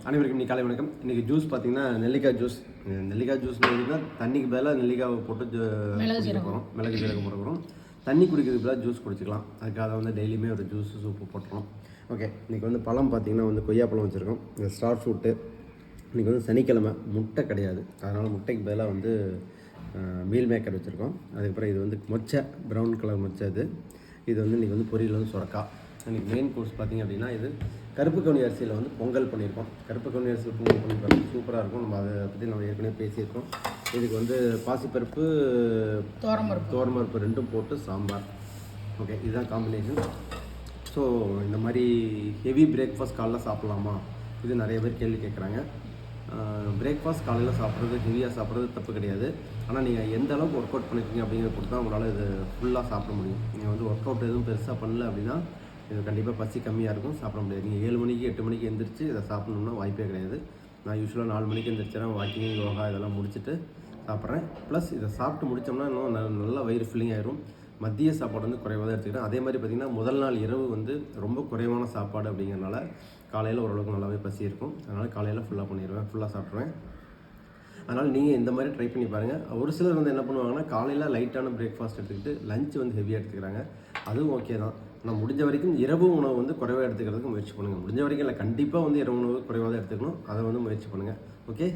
அனைவருக்கும் இன்னைக்கு காலை வணக்கம். இன்றைக்கி ஜூஸ் பார்த்தீங்கன்னா நெல்லிக்காய் ஜூஸ். நெல்லிக்காய் ஜூஸ் பார்த்தீங்கன்னா தண்ணிக்கு பதிலாக நெல்லிக்காவை போட்டு குடிக்க போகிறோம். மிளகு ஜீரகம் போட போகிறோம். தண்ணி குடிக்கிறதுக்கு பதிலாக ஜூஸ் குடிச்சிக்கலாம். அதுக்காக வந்து டெய்லியுமே ஒரு ஜூஸ் சூப்பு போட்டுறோம். ஓகே, இன்றைக்கி வந்து பழம் பார்த்திங்கன்னா வந்து கொய்யாப்பழம் வச்சுருக்கோம். இந்த ஸ்டார் ஃப்ரூட்டு. இன்றைக்கி வந்து சனிக்கிழமை, முட்டை கிடையாது. அதனால் முட்டைக்கு பதிலாக வந்து மீல் மேக்கர் வச்சுருக்கோம். அதுக்கப்புறம் இது வந்து மொச்சை, ப்ரௌன் கலர் மொச்சை. இது வந்து இன்றைக்கி வந்து பொரியல் வந்து சுரக்காய். இன்றைக்கி மெயின் கோர்ஸ் பார்த்திங்க அப்படின்னா இது கருப்பு கவுனி அரிசியில் வந்து பொங்கல் பண்ணியிருக்கோம். கருப்பு கவுனி அரிசியில் பொங்கல் பண்ணியிருக்கோம், சூப்பராக இருக்கும். நம்ம அதை பற்றி நம்ம ஏற்கனவே பேசியிருக்கோம். இதுக்கு வந்து பாசிப்பருப்பு, தோரம்பருப்பு ரெண்டும் போட்டு சாம்பார். ஓகே, இதுதான் காம்பினேஷன். ஸோ இந்த மாதிரி ஹெவி பிரேக்ஃபாஸ்ட் காலைல சாப்பிட்லாமா? இது நிறைய பேர் கேள்வி கேட்குறாங்க. பிரேக்ஃபாஸ்ட் காலையில் சாப்பிட்றது, ஹெவியாக சாப்பிட்றது தப்பு கிடையாது. ஆனால் நீங்கள் எந்த அளவுக்கு ஒர்க் அவுட் பண்ணியிருக்கீங்க அப்படிங்கிறத பொறுத்து தான் உங்களால் இது ஃபுல்லாக சாப்பிட முடியும். நீங்கள் வந்து ஒர்க் அவுட் எதுவும் பெருசாக பண்ணல அப்படின்னா இது கண்டிப்பாக பசி கம்மியாக இருக்கும், சாப்பிட முடியாது. நீங்கள் 7 மணிக்கு 8 மணிக்கு எழுந்திரிச்சு இதை சாப்பிட்ணுன்னா வாய்ப்பே கிடையாது. நான் யூஸ்வலாக 4 மணிக்கு எழுந்திரிச்சேன், வாக்கிங், யோகா இதெல்லாம் முடிச்சுட்டு சாப்பிட்றேன். ப்ளஸ் இதை சாப்பிட்டு முடித்தோம்னா இன்னும் நல்லா வயிறு ஃபில்லிங் ஆயிரும். மதிய சாப்பாடு வந்து குறைவாக தான் எடுத்துக்கிறேன். அதே மாதிரி பார்த்திங்கன்னா முதல் நாள் இரவு வந்து ரொம்ப குறைவான சாப்பாடு அப்படிங்கிறனால காலையில் ஓரளவுக்கு நல்லாவே பசி இருக்கும். அதனால் காலையில் ஃபுல்லாக பண்ணிடுவேன், ஃபுல்லாக சாப்பிட்ருவேன். அதனால் நீங்கள் இந்த மாதிரி ட்ரை பண்ணி பாருங்கள். ஒரு சிலர் வந்து என்ன பண்ணுவாங்கன்னா காலையில் லைட்டான பிரேக்ஃபாஸ்ட் எடுத்துக்கிட்டு லஞ்ச் வந்து ஹெவியாக எடுத்துக்கிறாங்க. அதுவும் ஓகே தான். ஆனால் முடிஞ்ச வரைக்கும் இரவு உணவு வந்து குறைவாக எடுத்துக்கிறதுக்கு முயற்சி பண்ணுங்கள். முடிஞ்ச வரைக்கும் இல்லை, கண்டிப்பாக வந்து இரவு உணவு குறைவாக தான் எடுத்துக்கணும். அதை வந்து முயற்சி பண்ணுங்கள். ஓகே.